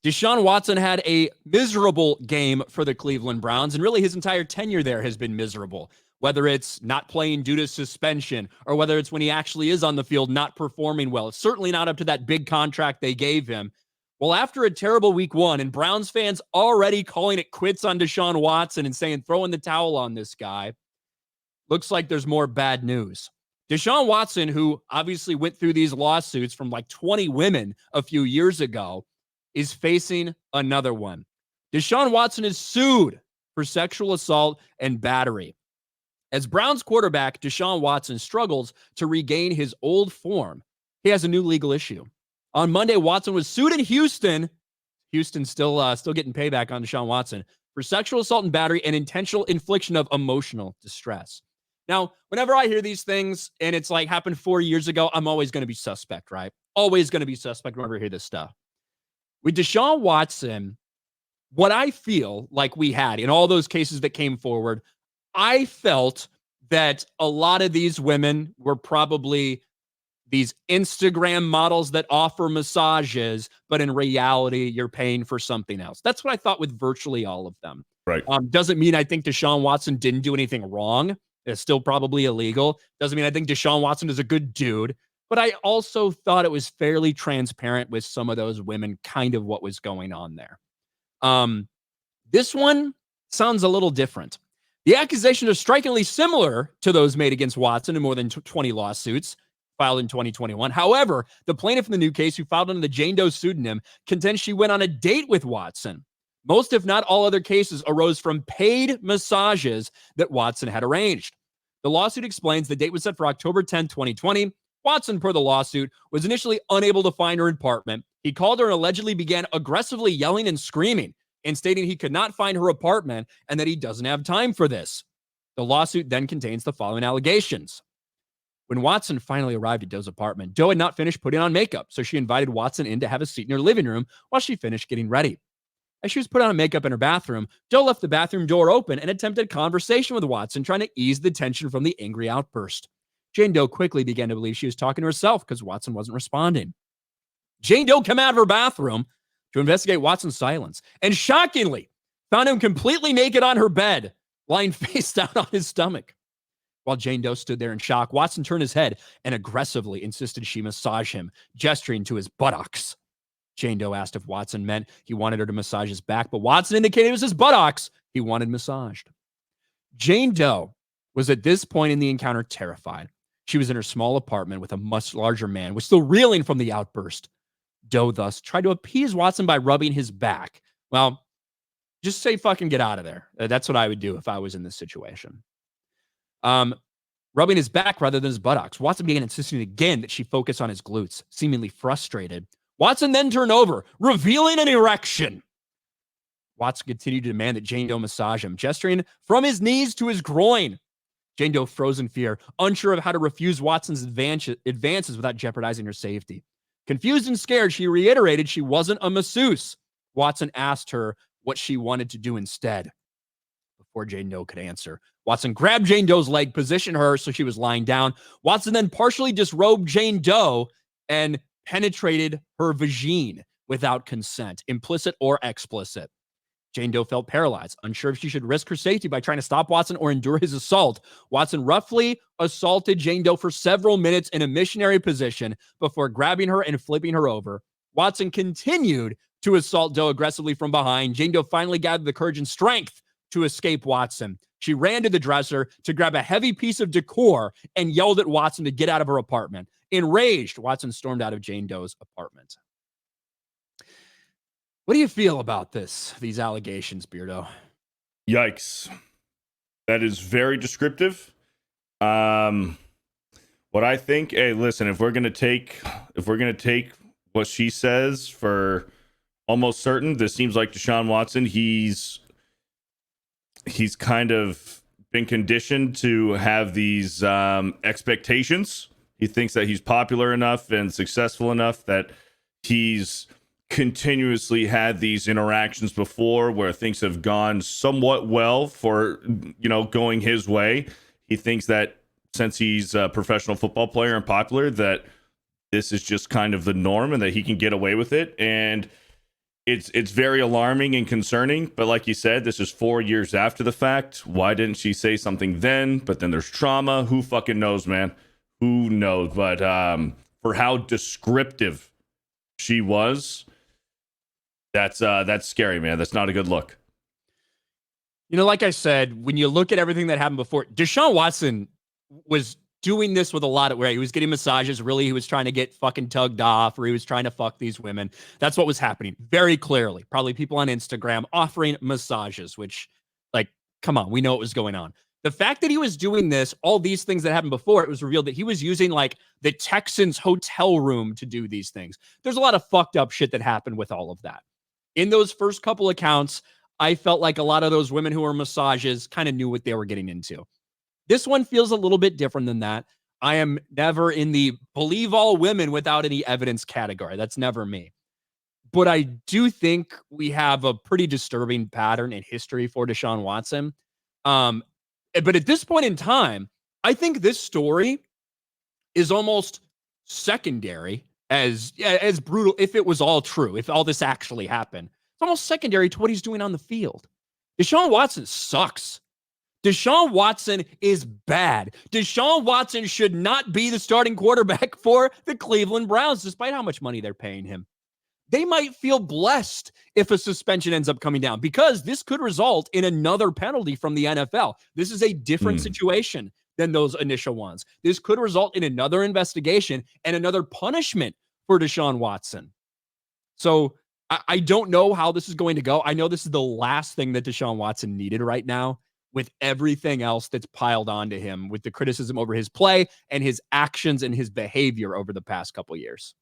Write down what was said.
Deshaun Watson had a miserable game for the Cleveland Browns, and really his entire tenure there has been miserable. Whether it's not playing due to suspension or whether it's when he actually is on the field not performing well. It's certainly not up to that big contract they gave him. Well, after a terrible week one, and Browns fans already calling it quits on Deshaun Watson and saying throw in the towel on this guy, looks like there's more bad news. Deshaun Watson, who obviously went through these lawsuits from like 20 women a few years ago, is facing another one. Deshaun Watson is sued for sexual assault and battery. As Browns quarterback, Deshaun Watson struggles to regain his old form. He has a new legal issue. On Monday, Watson was sued in Houston. Houston still getting payback on Deshaun Watson for sexual assault and battery and intentional infliction of emotional distress. Now, whenever I hear these things and it's like happened 4 years ago, I'm always going to be suspect, right? Always going to be suspect whenever I hear this stuff. With Deshaun Watson, what I feel like we had in all those cases that came forward, I felt that a lot of these women were probably these Instagram models that offer massages, but in reality, you're paying for something else. That's what I thought with virtually all of them. Right. Doesn't mean I think Deshaun Watson didn't do anything wrong. It's still probably illegal. Doesn't mean I think Deshaun Watson is a good dude. But I also thought it was fairly transparent with some of those women, kind of what was going on there. This one sounds a little different. The accusations are strikingly similar to those made against Watson in more than 20 lawsuits filed in 2021. However, the plaintiff in the new case, who filed under the Jane Doe pseudonym, contends she went on a date with Watson. Most, if not all, other cases arose from paid massages that Watson had arranged. The lawsuit explains the date was set for October 10, 2020. Watson, per the lawsuit, was initially unable to find her apartment. He called her and allegedly began aggressively yelling and screaming and stating he could not find her apartment and that he doesn't have time for this. The lawsuit then contains the following allegations. When Watson finally arrived at Doe's apartment, Doe had not finished putting on makeup, so she invited Watson in to have a seat in her living room while she finished getting ready. As she was putting on makeup in her bathroom, Doe left the bathroom door open and attempted conversation with Watson, trying to ease the tension from the angry outburst. Jane Doe quickly began to believe she was talking to herself because Watson wasn't responding. Jane Doe came out of her bathroom to investigate Watson's silence and shockingly found him completely naked on her bed, lying face down on his stomach. While Jane Doe stood there in shock, Watson turned his head and aggressively insisted she massage him, gesturing to his buttocks. Jane Doe asked if Watson meant he wanted her to massage his back, but Watson indicated it was his buttocks he wanted massaged. Jane Doe was at this point in the encounter terrified. She was in her small apartment with a much larger man, was still reeling from the outburst. Doe thus tried to appease Watson by rubbing his back. Well, just say fucking get out of there. That's what I would do if I was in this situation. Rubbing his back rather than his buttocks. Watson began insisting again that she focus on his glutes. Seemingly frustrated, Watson then turned over, revealing an erection. Watson continued to demand that Jane Doe massage him, gesturing from his knees to his groin. Jane Doe froze in fear, unsure of how to refuse Watson's advances without jeopardizing her safety. Confused and scared, she reiterated she wasn't a masseuse. Watson asked her what she wanted to do instead. Before Jane Doe could answer, Watson grabbed Jane Doe's leg, positioned her so she was lying down. Watson then partially disrobed Jane Doe and penetrated her vagine without consent, implicit or explicit. Jane Doe felt paralyzed, unsure if she should risk her safety by trying to stop Watson or endure his assault. Watson roughly assaulted Jane Doe for several minutes in a missionary position before grabbing her and flipping her over. Watson continued to assault Doe aggressively from behind. Jane Doe finally gathered the courage and strength to escape Watson. She ran to the dresser to grab a heavy piece of decor and yelled at Watson to get out of her apartment. Enraged, Watson stormed out of Jane Doe's apartment. What do you feel about these allegations, Beardo? Yikes. That is very descriptive. What I think, hey, listen, if we're gonna take what she says for almost certain, this seems like Deshaun Watson, he's kind of been conditioned to have these expectations. He thinks that he's popular enough and successful enough that he's continuously had these interactions before where things have gone somewhat well for, going his way. He thinks that since he's a professional football player and popular, that this is just kind of the norm and that he can get away with it. And it's very alarming and concerning. But like you said, this is 4 years after the fact. Why didn't she say something then? But then there's trauma. Who fucking knows, man? Who knows? But for how descriptive she was, that's scary, man. That's not a good look. You know, like I said, when you look at everything that happened before, Deshaun Watson was doing this with a lot of where he was getting massages. Really, he was trying to get fucking tugged off, or he was trying to fuck these women. That's what was happening very clearly. Probably people on Instagram offering massages, which, like, come on, we know what was going on. The fact that he was doing this, all these things that happened before, it was revealed that he was using like the Texans hotel room to do these things. There's a lot of fucked up shit that happened with all of that. In those first couple accounts, I felt like a lot of those women who were massages kind of knew what they were getting into. This one feels a little bit different than that. I am never in the believe all women without any evidence category. That's never me. But I do think we have a pretty disturbing pattern in history for Deshaun Watson. But at this point in time, I think this story is almost secondary as brutal. If it was all true, if all this actually happened, it's almost secondary to what he's doing on the field. Deshaun Watson sucks. Deshaun Watson is bad. Deshaun Watson should not be the starting quarterback for the Cleveland Browns, despite how much money they're paying him. They might feel blessed if a suspension ends up coming down, because this could result in another penalty from the NFL. This is a different situation than those initial ones. This could result in another investigation and another punishment for Deshaun Watson. So I don't know how this is going to go. I know this is the last thing that Deshaun Watson needed right now, with everything else that's piled onto him, with the criticism over his play and his actions and his behavior over the past couple of years.